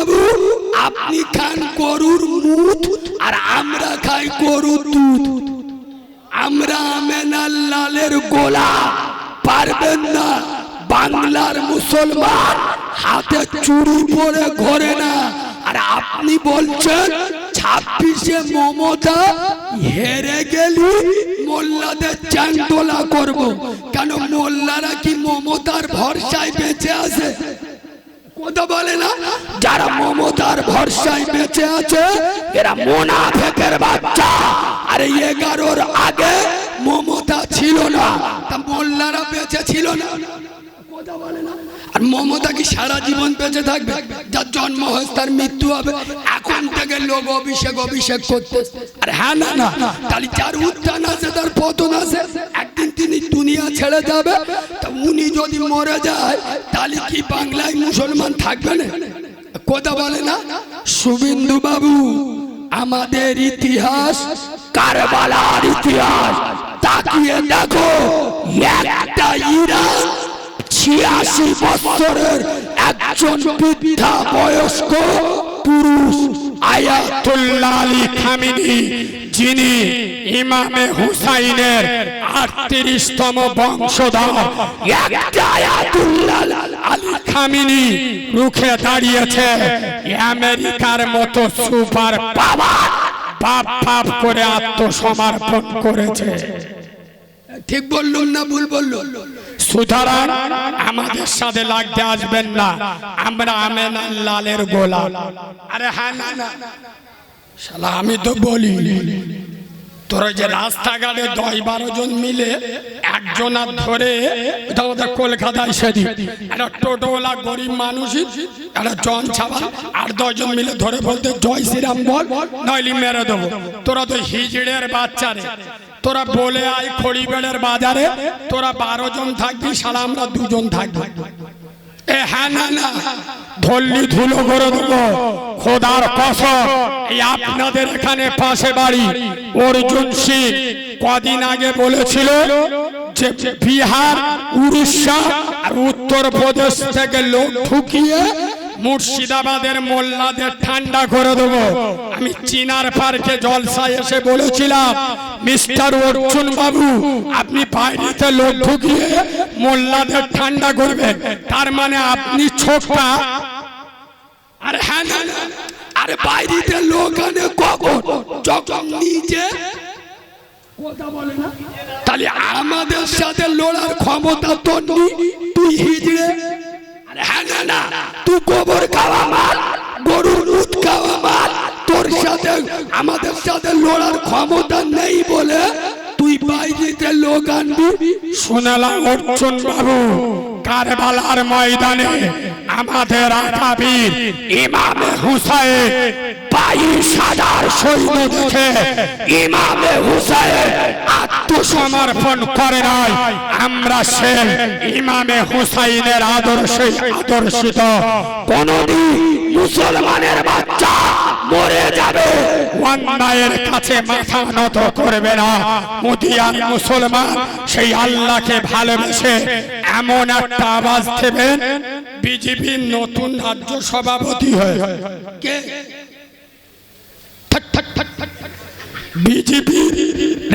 বাবু আপনি খান গরুর মুখ আর আমরা খাই গরুর দুধ। আমরা আমেনার লালের গোলা পারবেন না। বাংলার মুসলমান হাতে চুড়ি পরে ঘোরে না। আর আপনি বলছেন 26-এ মমতা হেরে গেলি মোল্লাদের চান্দোলা করব। কেন মোল্লারা কি মমতার ভরসায় বেঁচে আছে? কথা বলে না, যারা মমতার ভরসায় বেঁচে আছে এরা মুনাফিকের বাচ্চা। আরে 11-র আগে মমতা ছিল না, তা মোল্লারা বেঁচে ছিল না। কথা বলে না। আর মমতা কি সারা জীবন বেঁচে থাকবে? যার জন্ম হয়েছে তার মৃত্যু হবে। এখন থেকে লোক অভিষেক করতে। আর হ্যাঁ না না, তাহলে যার উত্থান আছে তার পতন আছে। একদিন তিনি দুনিয়া ছেড়ে যাবে। তা উনি যদি মরে যায় তাহলে কি বাংলায় মুসলমান থাকবে না? কথা বলে না। শুভেন্দু বাবু, আমাদের ইতিহাস কারবালার ইতিহাস তাকিয়ে দেখো। একটা ইরান 86 বছরের একজন বৃদ্ধা বয়স্ক পুরুষ আয়াতুল্লাহ আলী খামেনি, যিনি ইমামে হুসাইনের 38তম বংশধর, একটা আয়াতুল্লাহ আলী খামেনি রুখে দাঁড়িয়েছে আমেরিকার মতো সুপার পাওয়ার বাপ করে আত্মসমর্পণ করেছে। ঠিক বললুম না ভুল বললুম? সুতরাং আমাদের সাথে লাগতে আসবেন না, আমরা আমেনার লালের গোলাম। আরে হ্যাঁ না না শালা, আমি তো বলি তোরা যে রাস্তাঘাটে 10-12 জন মিলে একজন ধরে কলকাতায় সেদিন একটা টোটোওয়ালা গরিব মানুষই একটা জন ছাবা 8-10 জন মিলে ধরে বলতে জয় শ্রীরাম বল, নইলে মেরে দেবো। তোরা তো হিজড়ের বাচ্চারে, তোরা বলে আয় খড়িবেড়ের বাজারে তোরা 12 জন থাকবি, সারা আমরা 2 জন থাকবি। এ হ্যাঁ না না, ধল্লি ধুলো করে দেবো খোদার কসম। এই আপনাদের এখানে পাশে বাড়ি অর্জুন সিং কদিন আগে বলেছিল যে বিহার, উড়িষ্যা আর উত্তরপ্রদেশ থেকে লোক ঢুকিয়ে মুর্শিদাবাদের মোল্লাদের ঠান্ডা করে দেবো। আমি চিনার পার্কে জলসায় এসে বলেছিলাম, মিস্টার অর্জুন বাবু, আপনি বাইরেতে লোক ঢুকিয়ে মোল্লাদের ঠান্ডা করবেন, তার মানে আপনি ছোটটা। আরে হ্যাঁ না, আরে বাইরেতে লোক আনে কখন? যখন নিজে কথা বলে না। তাহলে আমাদের সাথে লড়ার ক্ষমতা তোর নেই, তুই হিজড়ে। হ্যাঁ না, তুই গোবর খাওয়া মাল, গরুর দুধ খাওয়া মাল, তোর সাথে আমাদের সাথে লড়ার ক্ষমতা নেই বলে তুই বাইরেতে লোক আনবি। শোনালাম অর্জুন বাবু, কারবালার ময়দানে আমাদের আকাবির ইমামে হুসাইন 22,000 সৈন্য দেখে ইমামে হুসাইন আত্মসমর্পণ করে নাই। আমরা সে ইমামে হুসাইনের আদর্শে আদর্শিত। কোনদিন মুসলমানের বাচ্চা মরে যাবে, অন্যায়ের কাছে মাথা নত করবে না। মুদিয়ান মুসলমান সেই আল্লাহকে ভালোবেসে এমন একটা আওয়াজ দেবেন, বিজেপির নতুন রাজ্য সভাপতি হয় কে? বিজেপি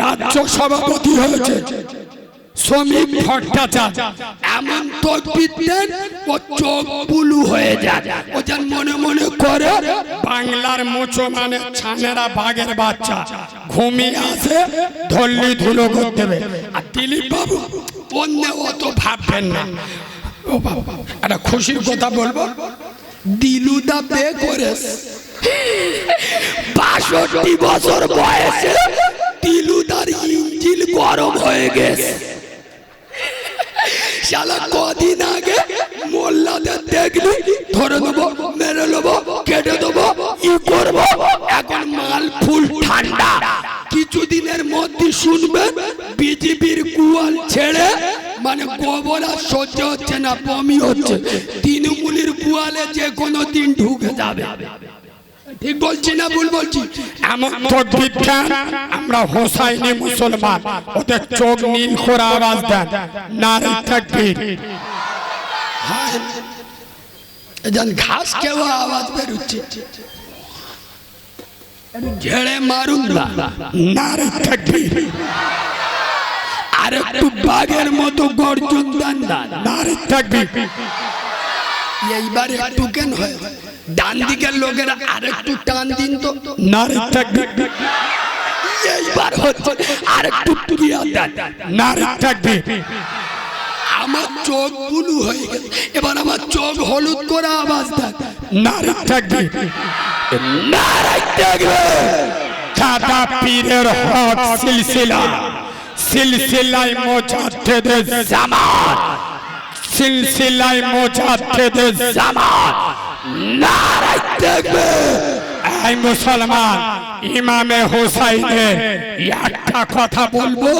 রাজ্য সভাপতি হয়েছে শ্রমিক ভট্টাচার্য। এমন তকবীর দেন ও চোখ বুলু হয়ে যায়। ও যেন মনে মনে করে বাংলার মুসলমানের ছানেরা বাঘের বাচ্চা ঘুমিয়ে আছে, ধল্লি ধুলো করতে দেবে। আর দিলীপ বাবু অন্য অত ভাববেন না। ও বাবা, একটা খুশির কথা বলবো, দিলুদা বে করে 62 বছর বয়সে দিলুদার ইঞ্জিন গরম হয়ে গেছে। শালা কদিন আগে মোল্লাদের দেখলি ধরে দেবো, মেরে নেবো, কেটে দেবো, ই করবো। এখন মাল ফুল ঠান্ডা। কিছুদিনের মধ্যে শুনবেন বিজেপির কুয়াল ছেড়ে, মানে গোবর আর সহ্য হচ্ছে না, বমি হচ্ছে, তৃণমূলের কুয়ালে যে কোনো দিন ঢুকে যাবে। ঠিক বলছি না ভুল বলছি? এমন বিজ্ঞান আমরা হোসাইনি মুসলমান, ওদের চোখ নীল করে আওয়াজ দেন, নারে তাকবীর। যেন ঘাস কেউ আওয়াজ বেরোচ্ছে, ঝেড়ে মারুন না, নারে তাকবীর। আর একটু বাঘের মতো গর্জন দেন না, নারে তাকবীর। এইবার একটু কেন হয়, ডান দিকের লোকেরা আরেকটু টান দিন তো, নারে তাকবীর। এইবার হচ্ছে আরেকটু টুকিয়া দেন, নারে তাকবীর। আমার চোখ বুলু হয়ে গেছে, এবার আমার চোখ হলুদ করে আওয়াজ দেন, নারে তাকবীর, নারে তাকবীর। দাদা পীরের হক সিলসিলা, সিলসিলায় মুজাদ্দিদে জামান, সিলসিলায় মুজাদ্দিদে জামান, নারে তাকবীর। এই মুসলমান, ইমামে হুসাইনের একটা কথা বলবো,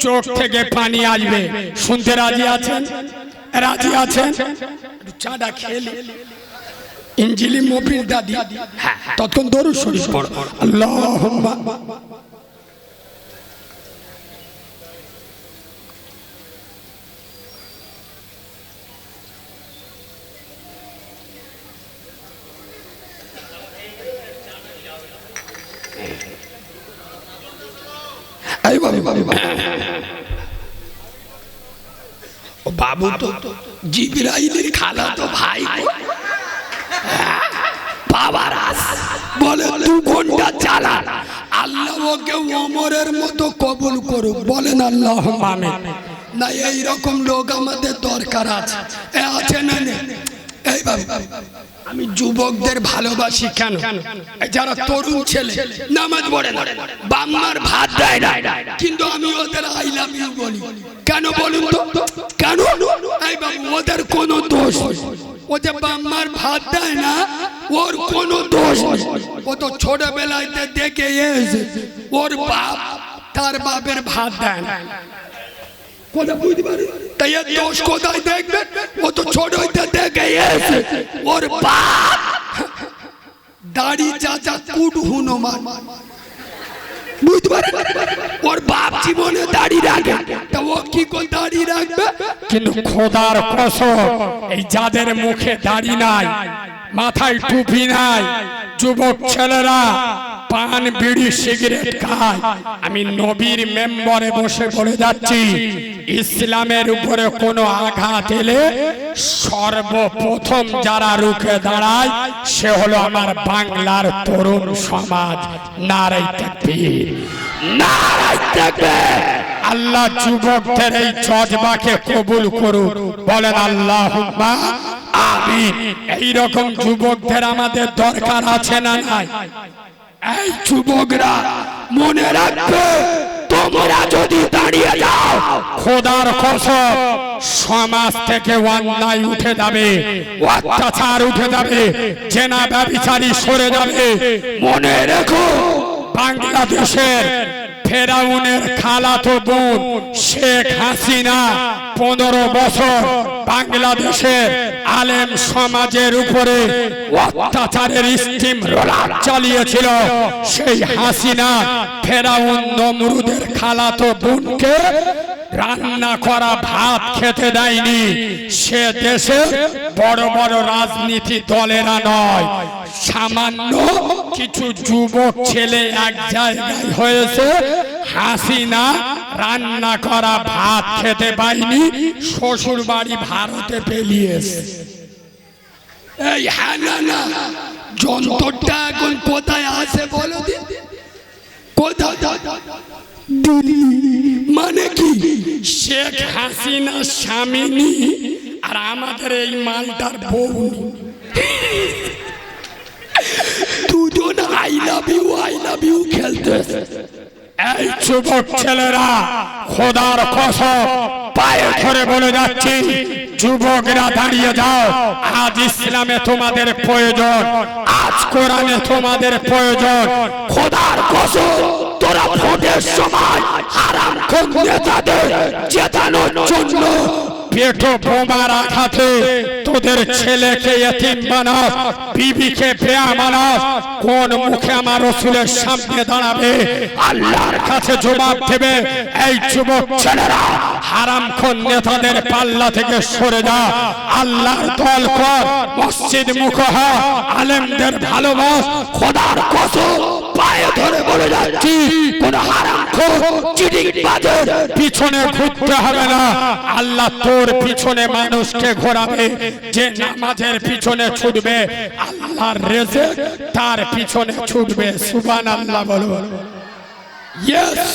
চোখ থেকে পানি আসবে, শুনতে রাজি আছেন? রাজি আছেন? চাটা খেলে ইঞ্জিলি মফির দাদি তখন দরুদ শরীফ পড়ো, আল্লাহুম্মা। এই বাবু তো জিবরাইলের খালা তো ভাই, বাবার বলে 2 ঘন্টা চালা, আল্লাহ ওকে ওমরের মতো কবুল করুক, বলেন আল্লাহুম্মা আমিন। না এইরকম লোক আমাদের দরকার আছে, আছে না? এই বাবু, আমি যুবকদের ভালোবাসি কেন, যারা তরুণ ছেলে নামাজ পড়ে না, বাম্মার ভাত দেয় না, কিন্তু আমি ওদের আই লাভ ইউ বলি কেন বলুন তো, কেন? এই বাবু, ওদের কোনো দোষ নেই, ও যে বাম্মার ভাত দেয় না ওর কোনো দোষ নেই, ও তো ছোটবেলাতে দেখে এসে ওর বাপ তার বাপের ভাত দেয় না, কথা বুঝতে পারে, তাই এর দোষ কোথায় দেখবে? ও তো ছোট হইতে দেখে এসে ওর বাপ দাড়ি চাচা কুট হুনুমান, বুঝতে পারে, ওর বাপ জীবনে দাড়ি রাখে, তা ও কি করে দাড়ি রাখবে? কিন্তু খোদার কসম, এই যাদের মুখে দাড়ি নাই, মাথায় টুপি নাই, যুবক ছেলেরা পান বিড়ি সিগারেট খায়, আমি নবীর মেম্বরে বসে বলে যাচ্ছি, ইসলামের উপরে কোনো আঘাত এলে সর্বপ্রথম যারা রুখে দাঁড়ায় সে হলো আমার বাংলার তরুণ সমাজ। নারে তাকবীর, নারে তাকবীর। আল্লাহ যুবকদের এই জজবাকে কবুল করুন, বলেন আল্লাহুম্মা আমিন। এইরকম যুবকদের আমাদের দরকার আছে না নাই? এই যুবকরা মনে রাখবে, তোমরা যদি দাঁড়িয়ে যাও, খোদার কসম সমাজ থেকে অন্যায় উঠে যাবে, অত্যাচার উঠে যাবে, জেনা ব্যভিচারী সরে যাবে। মনে রেখো, বাংলাদেশের ফেরাউনের খালাতো বোন শেখ হাসিনা 15 বছর বাংলাদেশের আলেম সমাজের উপরে অত্যাচারের স্টিম রোলার চালিয়েছিল। সেই হাসিনা ফেরাউন নমরুদের খালাতো বোনকে রান্না করা ভাত খেতে দেয়নি। সে দেশে বড় বড় রাজনীতি দলেরা নয়, সামান্য কিছু যুবক ছেলে এক জায়গায় হয়েছে, হাসিনা রান্না করা ভাত খেতে পায়নি, শ্বশুর বাড়ি ভারতে পেলিয়েছে। এই হানানা যন্ত্রটা এখন কোথায় আছে বলো দিন? কোথায়? দিল্লি। মানে কি? শেখ হাসিনা স্বামিনী আর আমাদের এই মালটার বউ। দুজন আই লাভ ইউ খেলতেছে। এই যুবক ছেলেরা খোদার কসম পায়ে ধরে বলে যাচ্ছি, যুবকরা দাঁড়িয়ে যাও। আজ ইসলামে তোমাদের প্রয়োজন, আজ কোরআনে তোমাদের প্রয়োজন। খোদার কসম তোরা ভোটের সময় হারাম নেতাদের জেতানোর জন্য পেটো বোমার আঘাতে তোদের ছেলেকে এতিম বানাস, বিবিকে বেয়া বানাস, কোন মুখে আমার রাসূলের সামনে দাঁড়াবে, আল্লাহর কাছে জবাব দেবে। এই যুবক ছেলেরা, হারামখোর নেতাদের পাল্লা থেকে সরে যা, আল্লাহর দল কর, মসজিদ মুখ হ, আলেমদের ভালোবাস। খোদার কসম পায়ে ধরে বলে যাচ্ছি, কোন হারামখোর চিটিংবাজের পিছনে ঘুরতে হবে না। আল্লাহ তোর পিছনে মানুষকে ঘোরাবে, যে নামাজের পিছনে ছুটবে আল্লাহর রেজেক তার পিছনে ছুটবে। সুবহানাল্লাহ বলো। ইয়েস,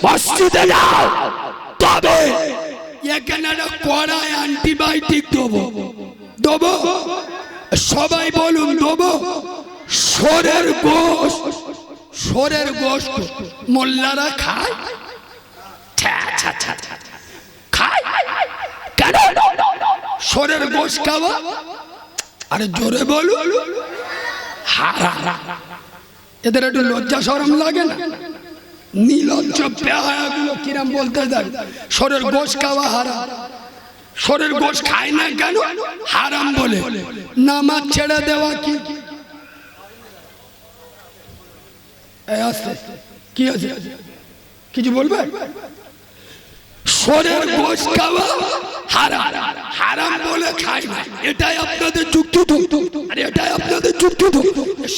মসজিদে যাও, তবে এখানে একটা কড়া অ্যান্টিবায়োটিক দেবো। সবাই বলুন দেবো। সরের গোশত মোল্লারা খায়, খায় কেন? সরের গোশত খাওয়া, আরে জোরে বলুন, এদের একটু লজ্জা শরম লাগে না? নীলজ্জ বেহায়াগুলো কিরাম বলতে দেয় সরের গোশত খাওয়া হারাম। সরের গোশত খায় না কেন? হারাম বলে। নামাজ ছেড়ে দেওয়া কি? কি আছে, কিছু বলবে? সরের গোশত খাওয়া হারাম, হারাম বলে খায় না, এটাই আপনাদের যুক্তি তো? আরে এটাই আপনাদের যুক্তি তো?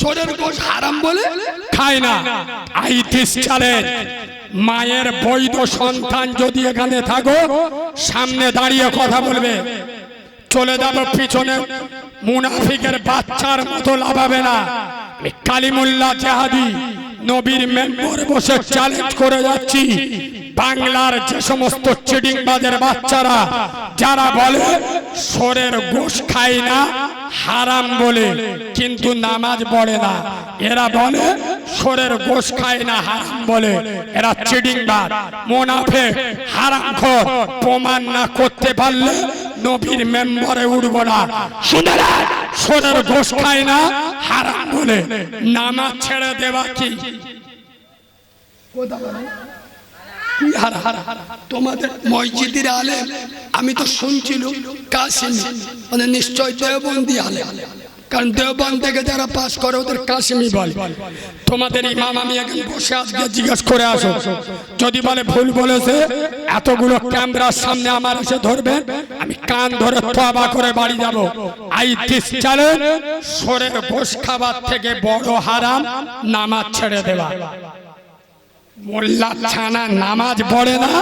সরের গোশত হারাম বলে খায় না। আইতিস চালেন, মায়ের বৈধ সন্তান যদি এখানে থাকো, সামনে দাঁড়িয়ে কথা বলবে, চলে যাবো পিছনে মুনাফিকের বাচ্চার মতো লাভাবে না। কালিমুল্লাহ জাহাদি নবীর মেম্বরে বসে চ্যালেঞ্জ করে যাচ্ছি, বাংলার যে সমস্ত চিটিংবাজের বাচ্চারা যারা বলে সরের গোশত খায় না হারাম বলে, কিন্তু নামাজ পড়ে না, এরা বলে সরের গোশত খায় না হারাম বলে, এরা চিটিংবাজ, মুনাফিক, হারামখোর। প্রমাণ না করতে পারলে নবীর মেম্বরে উঠব না। শুনে রাখ, সরের গোশত খায় না হারাম বলে নামাজ ছেড়ে দেওয়া কি? তোমাদের মসজিদের আলেম আমি তো শুনছিলাম কাশিমি, মানে নিশ্চয় দেওবন্দি আলেম, কারণ দেওবন্দ থেকে যারা পাস করে ওদের কাশিমি বলে। তোমাদের ইমাম আমি এখন বসে আজকে জিজ্ঞেস করে আসো, যদি বলে ভুল বলেছে, এতগুলো ক্যামেরার সামনে আমার এসে ধরবেন, আমি কান ধরে তওবা করে বাড়ি যাব। আইতিস চ্যালেঞ্জ, সরের গোশত খাবার থেকে বড় হারাম নামাজ ছেড়ে দেওয়া। মোল্লা ছানা নামাজ পড়ে না,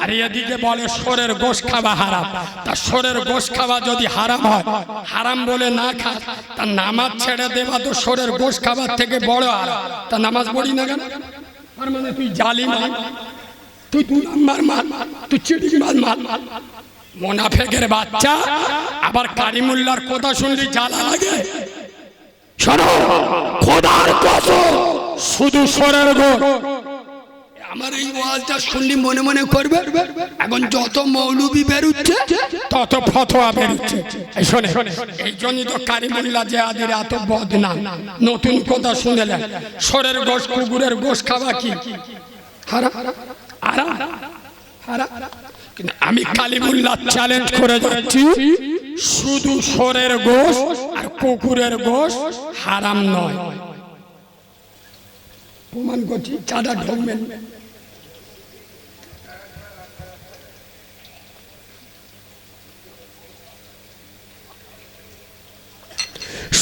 আর এদিকে বলে সরের গোশত খাওয়া হারাম। তা সরের গোশত খাওয়া যদি হারাম হয়, হারাম বলে না খায়, তা নামাজ ছেড়ে দেওয়া তো সরের গোশত খাবার থেকে বড় হারাম। তা নামাজ পড়ি না কেন? তার মানে তুই জালিম, তুই দুই নাম্বার মাল, তুই চিটিংবাজ মাল, মুনাফিকের বাচ্চা। আবার কারিমুল্লাহর কথা শুনলি জ্বালা লাগে। শোনো, খোদার কসম, শুধু সরের গোশত। আমার এই ওয়াজটা শুনলি মনে মনে করবে, এখন যত মৌলবি বেরুচ্ছে তত ফতোয়া বেরুচ্ছে। এই শোনে, এই জন্যই তো কারিমুল্লাহ জিহাদির এত বদনাম। নতুন কথা শুনেলেন, সরের গোশত, কুকুরের গোশত খাওয়া কি হারাম? হারাম, হারাম। কিন্তু আমি কালিমুল্লাহ চ্যালেঞ্জ করে যাচ্ছি, শুধু সরের গোশত আর কুকুরের গোশত হারাম নয়। প্রমাণ করছি, চাঁদা ঢোকবেন।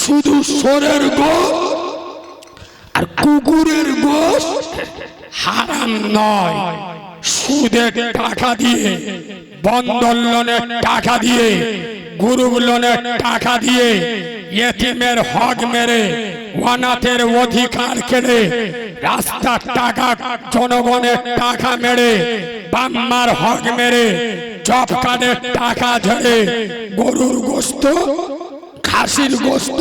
শুধু সরের গোশত আর কুকুরের গোশত হারাম নয়। সুদের টাকা দিয়ে, বন্ধন লোনের টাকা দিয়ে, গ্রুপ লোনের টাকা দিয়ে, ইয়েতিমের হক মেরে, অনাথের অধিকার কেড়ে, রাস্তার টাকা, জনগণের টাকা মেরে, বাম্মার হক মেরে, জব কার্ডের টাকা ঝরে, গরুর গোশত, খাসির গোশত,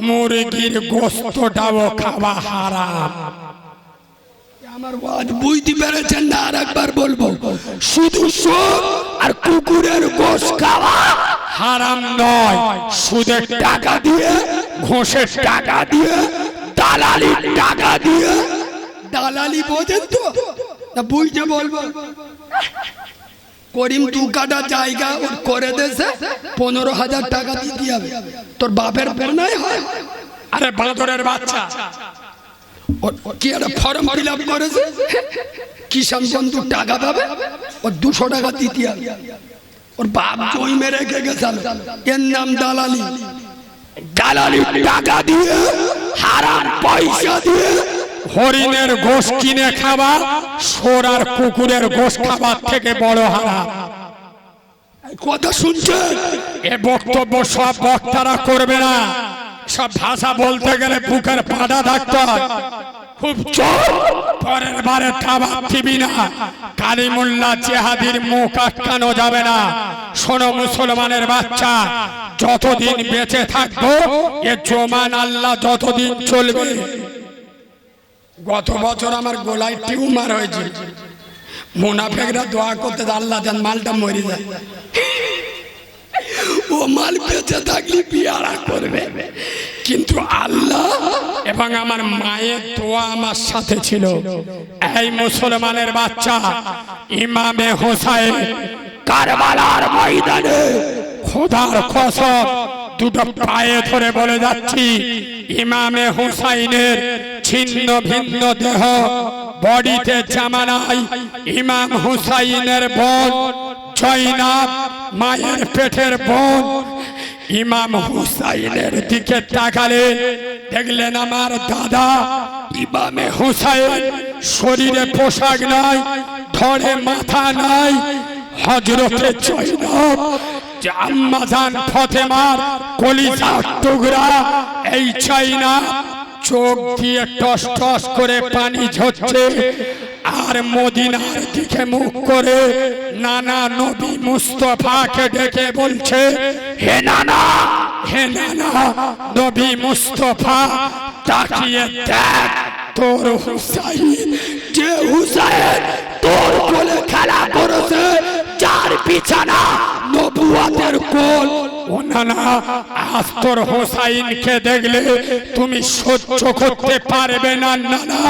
মুরগির গোশতটাও খাওয়া হারাম। আমার ওয়াজ বুঝতে পেরেছেন না? আর একবার বলবো, শুধু সুদ আর কুকুরের গোশত খাওয়া হারাম নয়। সুদের টাকা দিয়ে, ঘোষের টাকা দিয়ে, দালালির টাকা দিয়ে, দালালি বোঝেন তো? না বুঝতে বলবো, করিম 2 কাঠা জায়গা ওর করে দেছে 15,000 টাকা দিতে হবে। তোর বাপের বেনাই হয়? আরে বাঁদরের বাচ্চা, ওর কি একটা ফর্ম ফিল আপ করেছে, কিষাণ বন্ধু টাকা পাবে, ওর 200 টাকা দিতে হবে। ওর বাপ জমি রেখে গেছে, এর নাম দালালি। দালালি টাকা দিয়ে, হারাম পয়সা দিয়ে হরিণের গোশ কিনে খাওয়া সোর আর কুকুরের গোশ খাবার থেকে বড় হারাম। কথা শুনছেন? এ বক্তব্য সব বক্তারা করবে না, সব ভাষা বলতে গেলে বুকের পাড়া থাকতে হয়। খুব পরের বারে খাবার দিবি না, কালিমুল্লাহ জেহাদির মুখ আটকানো যাবে না। শোনো মুসলমানের বাচ্চা, যতদিন বেঁচে থাকবো এ জমান আল্লাহ যতদিন চলবে। গত বছর আমার গলায় টিউমার হয়েছে, মুনাফেকরা দোয়া করতে আল্লাহ যেন মালটা মরে যায়। ও মাল বেঁচে থাকলে বিয়ারা করবে, কিন্তু আল্লাহ এবং আমার মায়ের দোয়া আমার সাথে ছিল। এই মুসলমানের বাচ্চা, ইমামে হোসাইন কারবালার ময়দানে খোদার কসম দুটো পায়ে ধরে বলে যাচ্ছি, ইমামে হোসাইনের ছিন্ন ভিন্ন দেহ, বডিতে জামা নাই। ইমাম হুসাইনের বোন জয়নাব মায়ের পেটের বোন। ইমাম হুসাইনের দিকে তাকালেন, দেখলেন আমার দাদা ইমামে হুসাইন, শরীরে পোশাক নাই, ধরে মাথা নাই। হযরতে জয়নাব যে আম্মাজান ফাতেমার কলিজার টুকরা, এই জয়নাব চোখ দিয়ে টস টস করে পানি ঝরছে আর মদিনার দিকে মুখ করে নানা নবী মুস্তাফাকে ডেকে বলছে, হে নানা, হে নানা, নবী মুস্তাফা তাকিয়ে দেখ, তোর হুসাইন, যে হুসাইন তোর কোলে খেলা করেছে, যার বিছানা নবুয়তের কোল। ও নানা, আজ তোর হোসাইনকে দেখলে তুমি সহ্য করতে পারবে না নানা।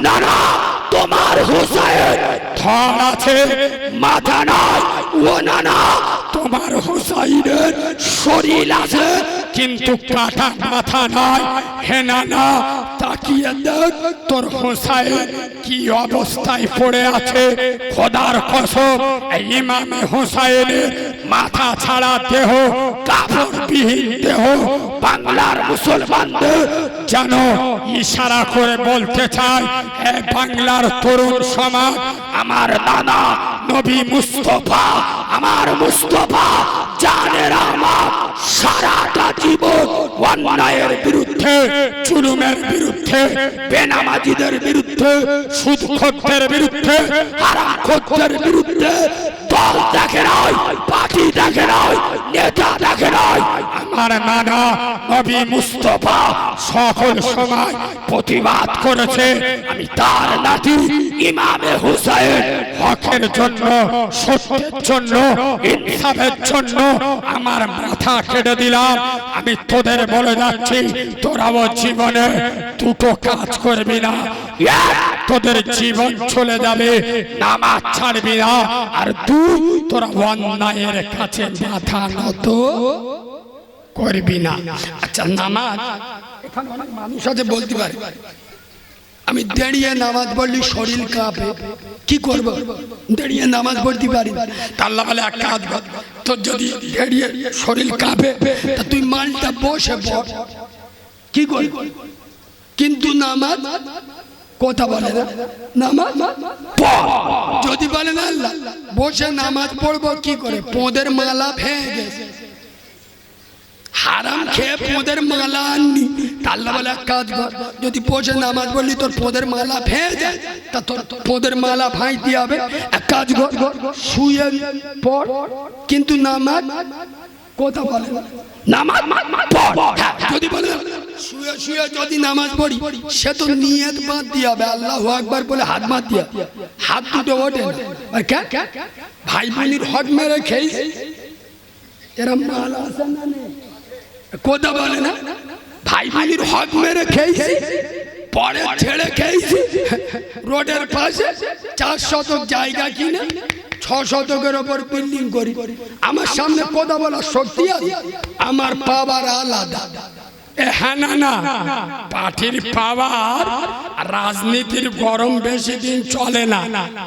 নানা, তোমার হুসাইন ধর আছে, মাথা নাই। ও নানা, তোমার হোসাইনের শরীর আছে কিন্তু কাটা মাথা নাই। হে নানা, তাকিয়ে দেখ তোর হোসাইন কি অবস্থায় পড়ে আছে। খোদার কসম, এই ইমামে হোসাইনের মাথা ছাড়া দেহ, কাপড়বিহীন দেহ বাংলার মুসলমানদের যেন ইশারা করে বলতে চায়, হে বাংলার তরুণ সমাজ, আমার নানা নবী মুস্তাফা, আমার মুস্তাফা জানের আমার সারাটা জীবন অন্যায়ের বিরুদ্ধে, জুলুমের বিরুদ্ধে, বেনামাজিদের বিরুদ্ধে, সুদখোরদের বিরুদ্ধে, হারামখোরদের বিরুদ্ধে দল দেখে নাই, পার্টি দেখে নাই, নেতা দেখে নাই। আমার নানা নবী মুস্তাফা সকল সময় প্রতিবাদ করেছে। আমি তার নাতি ইমামে হুসাইন হকের জন্য, সত্যের জন্য, ইনসাফের জন্য আমার মাথা কেটে দিলাম। আমি তোদের বলে যাচ্ছি, তোরাও জীবনে দুটো কাজ করবি না। এক, তোদের জীবন চলে যাবে, নামাজ ছাড়বি না। আর দুই, তোরা অন্যায়ের কাছে মাথা নত করবি না। আচ্ছা, নামাজ এখানে অনেক মানুষ আছে বলতে পারে, আমি দাঁড়িয়ে নামাজ পড়লি শরীর কাঁপে, কি করব? দাঁড়িয়ে নামাজ পড়তে পারি। আল্লাহ বলে এক কাজ কর, তোর যদি দাঁড়িয়ে শরীর কাঁপে তা তুই মালটা বসে পড়, কি করবি? কিন্তু নামাজ কথা বলে না, নামাজ পড় যদি বলে না আল্লাহ বসে নামাজ পড়বো কি করে? পোঁদের মালা ভেঙে গেছে, হারাম খেয়ে পোঁদের মালা আননি। আল্লাহ বলে এক কাজ কর, যদি বসে নামাজ পড়লি তোর পোঁদের মালা ভেঙে যায়, তা তোর পোঁদের মালা ভাঙতে হবে। এক কাজ কর, শুয়ে পড়, কিন্তু নামাজ কথা বলে না, নামাজ পড়। হ্যাঁ, যদি বলে শুয়ে শুয়ে যদি নামাজ পড়ি, সে তো নিয়ত বাদ দিয়ে হবে, আল্লাহু আকবার বলে হাত বাদ দিয়ে, হাত দুটো ওঠে না। আর কেন? ভাই বোনের হক মেরে খেয়ে এরা মাল আছে না, কথা বলে না, ভাই বোনের হক মেরে খেয়েছি, পরে ছেড়ে খেয়েছি রোডের পাশে 4 শতক জায়গা কিনে 6 শতকের ওপর বিল্ডিং করি। আমার সামনে কথা বলার শক্তি আছে, আমার পাওয়ার আলাদা। হ্যাঁ, না না, পার্টির পাওয়ার রাজনীতির গরম বেশি দিন চলে না।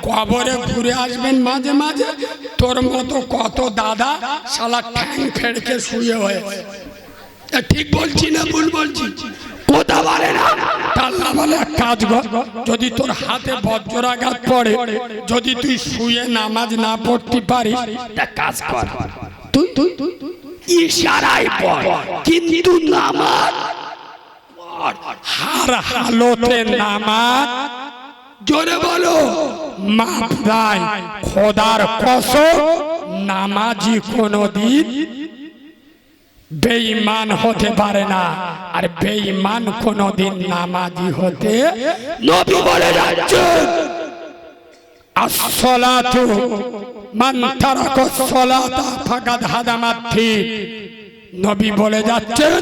কবরে ঘুরে আসবেন মাঝে মাঝে, তোর মতো কত দাদা শালা ঠ্যাং ফেড়কে শুয়ে হয়ে। ঠিক বলছি না ভুল বলছি? কথা বলে না। আল্লাহ বলে এক কাজ কর, যদি তোর হাতে বজ্রাঘাত পড়ে, যদি তুই শুয়ে নামাজ না পড়তে পারিস, তা কাজ কর, তুই ইশারায় পড়, কিন্তু নামাজ হার হালতে নামাজ জোরে বলো মাফ নাই। খোদার কসম, নামাজি কোনদিন বেঈমান হতে পারে না, আর বেঈমান কোনদিন নামাজি হতে। নবী বলে যাচ্ছেন আসসালাতু মান তারাকা সালাতা ফাকাদ হাদামাত-দ্বীন। নবী বলে যাচ্ছেন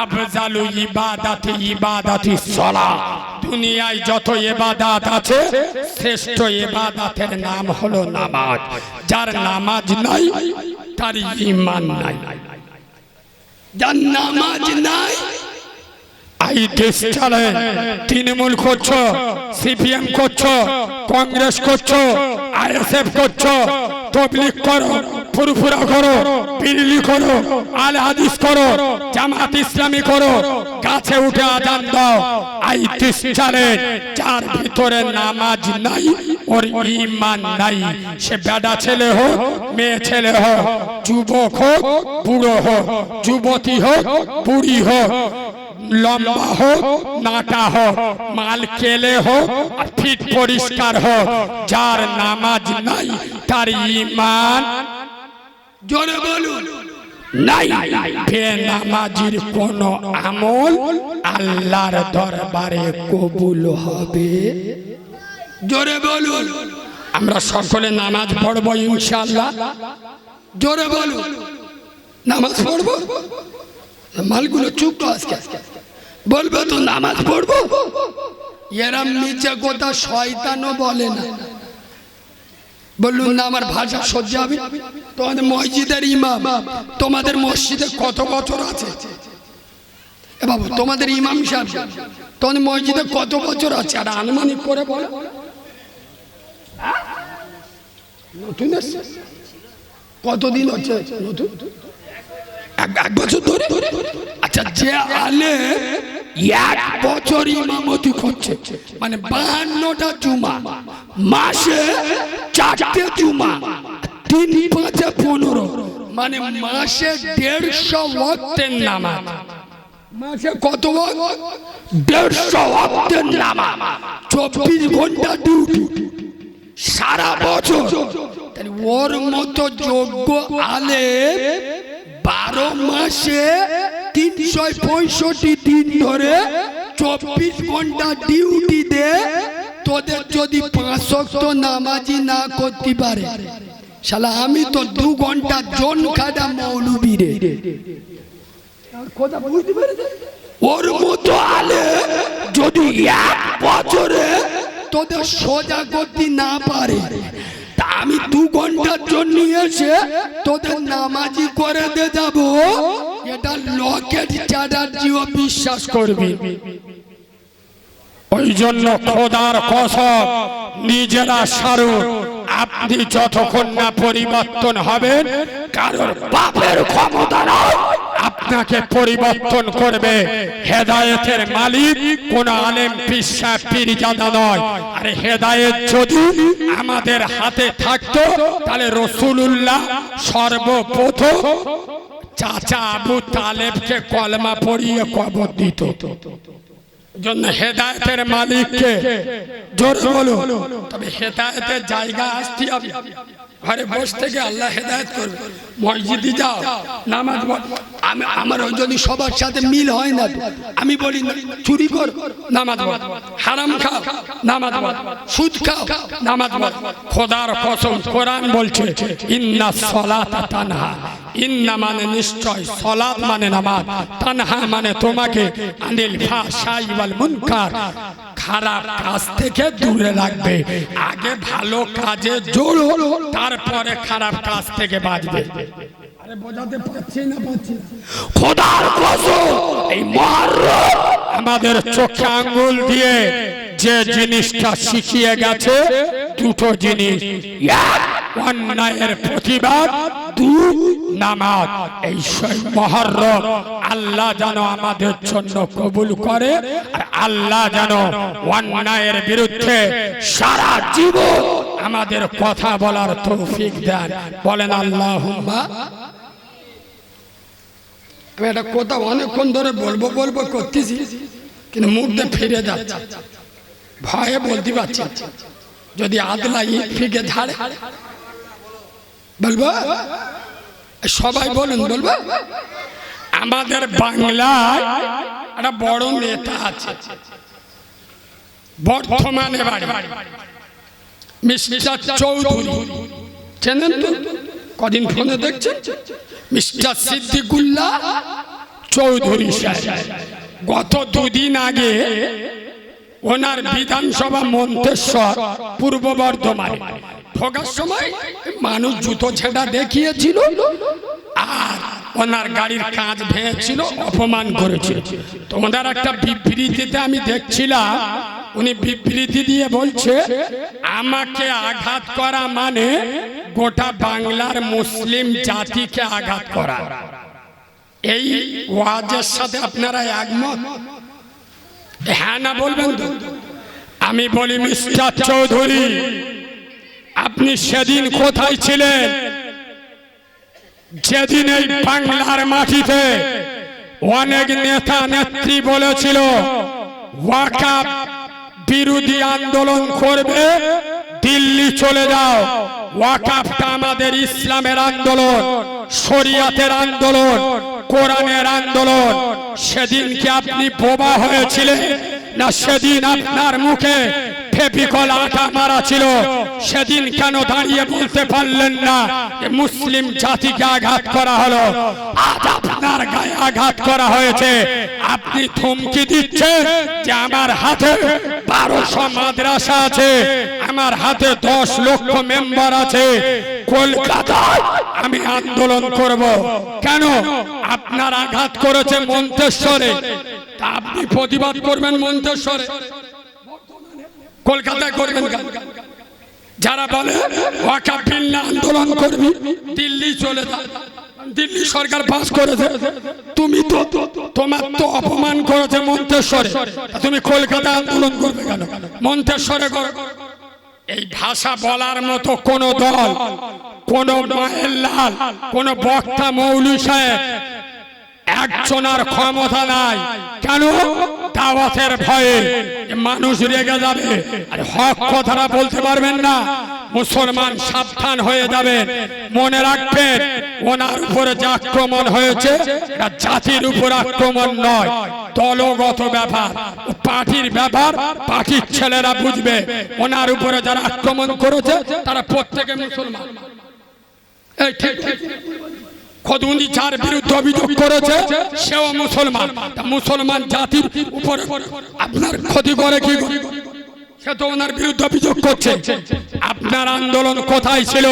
আফজালু ইবাদাতি ইবাদাতিস সালাত। দুনিয়ায় যত ইবাদত আছে শ্রেষ্ঠ ইবাদতের নাম হলো নামাজ। যার নামাজ নাই তার ঈমান নাই। যার নামাজ নাই, এই দেশ চলে তৃণমূল করছো, সিপিএম করছো, কংগ্রেস করছো, আইএসএফ করছো, তবলিগ করো, ফুরফুরা করো, পিরলি করো, আল হাদিস করো, জামাত ইসলামী করো, গাছে উঠে আজান দাও। এই দেশ চলে যার ভিতরে নামাজ নাই, ওর ঈমান নাই। সে বেটা ছেলে হোক, মেয়ে ছেলে হোক, যুবক হোক, বুড়ো হোক, যুবতী হোক, বুড়ি হোক, লম্বা হোক, নাটা হোক, মাল কেলে হোক, ফিট পরিষ্কার হোক, যার নামাজ নাই তার ঈমান জোরে বলুন নাই। বেনামাজির কোন আমল আল্লাহর দরবারে কবুল হবে। জোরে বলুন আমরা সকলে নামাজ পড়বো ইনশাআল্লাহ। জোরে বলুন নামাজ পড়বো। মালগুলো চুপ তো, আজকে বলবে তো নামাজ পড়বো। এরম নিচে কথা শয়তানও বলে না। বললুন না আমার ভাষা সহ্য হবে? তোমাদের মসজিদের ইমাম তোমাদের মসজিদে কত বছর আছে? এ বাবু, তোমাদের ইমাম সাহেব তোমাদের মসজিদে কত বছর আছে? আর আনুমানিক করে বলো। নতুন এসছে? কতদিন হচ্ছে নতুন? এক বছর ধরে? আচ্ছা, যে আলে 1 বছর ইমামতি করছে, মানে 52টা জুমা, মাসে 4টে জুমা, 3 5 15, মানে মাসে 150 ওয়াক্তের নামাজ। মাসে কত ওয়াক্ত? 150 ওয়াক্তের নামাজ, 24 ঘন্টা ডিউটি সারা বছর। তাহলে ওর মতো যোগ্য আলেম 12 মাসে 365 দিন ধরে 24 ঘন্টা ডিউটি দে। তোদের যদি 5 ওয়াক্ত নামাজি না করতে পারে, শালা আমি তো 2 ঘন্টা জন খাটা মৌলবি রে। কথা বুঝতে পেরেছেন? ওর মতো আলেম যদি 1 বছরে তোদের সোজা করতে না পারে, তা আমি 2 ঘন্টার জন্য এসে তোদের নামাজি করে দিয়ে যাবো, এটা লকেট চ্যাটার্জিও বিশ্বাস করবে। ওই জন্য খোদার কসম, নিজেরা সারুন। আপনি যতক্ষণ না পরিবর্তন হবেন, কারোর বাপের ক্ষমতা নয় আপনাকে পরিবর্তন করবে। হেদায়েতের মালিক কোন আলেম পিসা পীরজাদা নয়। আর হেদায়েত যদি আমাদের হাতে থাকতো, তাহলে রাসূলুল্লাহ সর্বপ্রথম চাচা আবু তালেবকে কলমা পড়িয়ে কবর দিত। জন্য হেদায়েতের মালিককে জোর বলো। তবে হেদায়েতের জায়গা আসতে হবে, ঘরে বসে থেকে আল্লাহ হেদায়েত করবে। মসজিদে যাও, নামাজ পড়। আমার যদি সবার সাথে মিল হয় না তো, আমি বলি না, চুরি কর, নামাজ পড়। হারাম খাও, নামাজ পড়। সুদ খাও, নামাজ পড়। খোদার কসম, কোরআন বলছে ইন্না সলাতা তানহা, ইন্না মানে নিশ্চয়, সলাত মানে নামাজ, তানহা মানে তোমাকে আনিল ফাহশাই ওয়াল মুনকার, খারাপ কাজ থেকে দূরে রাখবে। আগে ভালো কাজে জোড়ো, তারপরে খারাপ কাজ থেকে বাঁচবে। আরে বোঝাতে পারছি না, পারছি না। খোদার কসম এই মুহররম আমাদের চোখে আঙ্গুল দিয়ে যে জিনিসটা শিখিয়ে গেছে, দুটো জিনিস, এক অন্যায়ের প্রতিবাদ, দুই নামাজ। এই মুহররম আল্লাহ যেন আমাদের জন্য কবুল করে, আর আল্লাহ যেন অন্যায়ের বিরুদ্ধে সারা জীবন আমাদের কথা বলার তৌফিক দেন। বলেন আল্লাহুম্মা। আমি একটা কথা অনেকক্ষণ ধরে বলবো বলবো করতেছি, কিন্তু মুখে ফিরে যাচ্ছে, ভয়ে বলতে পারছি না। যদি আদলা ইট ফিকে ঝাড়ে বলবো, সবাই বলুন, বলবো। আমাদের বাংলায় একটা বড় নেতা আছে, বর্তমানে বাড়ি মিস্টার চৌধুরী, চেনেন তো? কদিন ফোনে দেখছেন, মিস্টার সিদ্দিকুল্লাহ চৌধুরী সাহেব। গত দুদিন আগে ওনার বিধানসভা মন্তেশ্বর পূর্ব বর্ধমানে ঢোকার সময় মানুষ জুতো ছেঁড়া দেখিয়েছিল, আর ওনার গাড়ির কাঁচ ভেঙেছিল, অপমান করেছিল। তো ওনার একটা বিবৃতিতে আমি দেখছিলাম, উনি বিবৃতি দিয়ে বলছে, আমাকে আঘাত করা মানে গোটা বাংলার মুসলিম জাতিকে আঘাত করা। এই ওয়াজের সাথে আপনারা একমত? হ্যাঁ না বলবেন তো? আমি বলি, মিস্টার চৌধুরী, আপনি সেদিন কোথায় ছিলেন যেদিন এই বাংলার মাটিতে অনেক নেতা নেত্রী বলেছিল ওয়াকাফ বিরোধী আন্দোলন করবে, দিল্লি চলে যাও, ওয়াকাফটা আমাদের ইসলামের আন্দোলন, শরিয়াতের আন্দোলন, কোরআনের আন্দোলন। সেদিন কি আপনি বোবা হয়েছিলেন, না সেদিন আপনার মুখে ফেভিকল আঠা মারা ছিল? সেদিন কেন দাঁড়িয়ে বলতে পারলেন না মুসলিম জাতিকে আঘাত করা হলো? আজ আপনার গায়ে আঘাত করা হয়েছে, আপনি থমকি দিচ্ছেন যে আমার হাতে 1200 মাদ্রাসা আছে, আমার হাতে 10 লক্ষ মেম্বার আছে, কলকাতায় আমি আন্দোলন করব। কেন? আপনার আঘাত করেছে মন্তেশ্বরে, তা আপনি প্রতিবাদ করবেন মন্তেশ্বরে, কলকাতায় করবেন কেন? যারা বলে ওয়াকাফ বিল না আন্দোলন করবি, দিল্লি চলে যা, দিল্লি সরকার পাস করেছে, তুমি তো তোমার তো অপমান করেছে মন্তেশ্বরে, তুমি কলকাতা আন্দোলন করবে কেন? মন্তেশ্বরে করো। এই ভাষা বলার মতো কোন দল, কোন মায়ের লাল, কোন বক্তা মৌলভী সাহেব একজনের ক্ষমতা নাই। কেন? দাওয়াতের ভয়ে মানুষ রেগে যাবে, আর হক কথাটা বলতে পারবেন না, মুসলমান সাবধান হয়ে যাবেন। মনে রাখবেন, ওনার উপরে যে আক্রমণ হয়েছে এটা জাতির উপর আক্রমণ নয়, দলগত ব্যাপার, পার্টির ব্যাপার, পার্টির ছেলেরা বুঝবে। ওনার উপরে যারা আক্রমণ করেছে তারা প্রত্যেকে মুসলমান। এই ঠিক ঠিক, খোদুনি যার বিরুদ্ধে অভিযোগ করেছে সেও মুসলমান। মুসলমান জাতির উপরে আপনার ক্ষতি করে কি? সে তো ওনার বিরুদ্ধে অভিযোগ করছে। আপনার আন্দোলন কোথায় ছিল?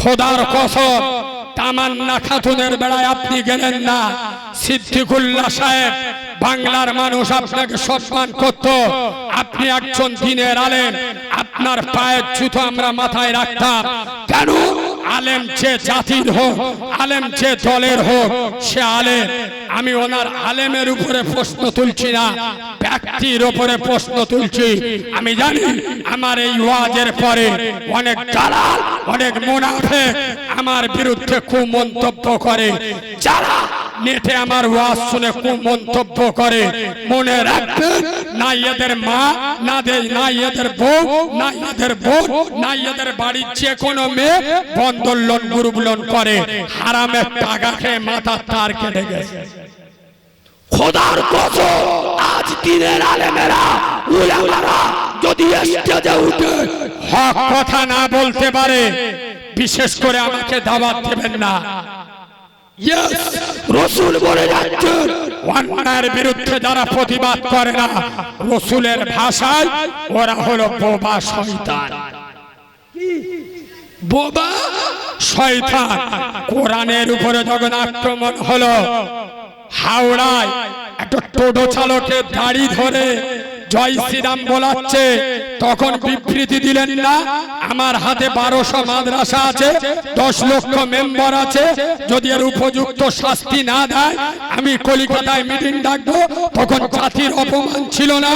খোদার কসম, তামান্না খাতুনের বেড়ায় আপনি গেলেন না। সিদ্দিকুল্লাহ সাহেব, বাংলার মানুষ আপনাকে সম্মান করত, আপনি একজন দিনের আলেম, আপনার পায়ের জুতো আমরা মাথায় রাখতাম। কেন? আলেম যে জাতির হোক, আলেম যে দলের হোক, সে আলেম। আমি ওনার আলেমের উপরে প্রশ্ন তুলছি না, ব্যক্তির উপরে প্রশ্ন তুলছি। আমি জানি আমার এই ওয়াজের পরে অনেক দালাল, অনেক মুনাফিক আমার বিরুদ্ধে কুমন্তব্য করে। যারা নেটে আমার ওয়াজ শুনে কুমন্তব্য করে, মনে রাখবেন না এদের মা না এদের বউ না এদের বোন না এদের বাড়ির যে কোনো মেয়ে বন্ধন লোন গ্রুপ লোন করে, হারামে টাকা খেয়ে মাথার তার কেটে গেছে। খোদার কসম আজ দিনের আলেমেরা উলামারা যদি স্টেজে উঠে হক কথা না বলতে পারে, বিশেষ করে আমাকে দাওয়াত দেবেন না। রসুল বলে যাচ্ছেন অন্যায়ের বিরুদ্ধে যারা প্রতিবাদ করে না, রসুলের ভাষায় ওরা হলো বোবা শয়তান। বোবা শয়তান। কোরআনের উপরে যখন আক্রমণ হলো, হাওড়ায় একটা টোটো চালকের দাড়ি ধরে জয় শ্রীরাম বলাচ্ছে, তখন বিবৃতি দিলেন না, আমার হাতে 1200 মাদ্রাসা আছে, 10 লক্ষ মেম্বার আছে, যদি এর উপযুক্ত শাস্তি না দেয় আমি কলিকাতায় মিটিং ডাকবো। তখন জাতির অপমান ছিল না,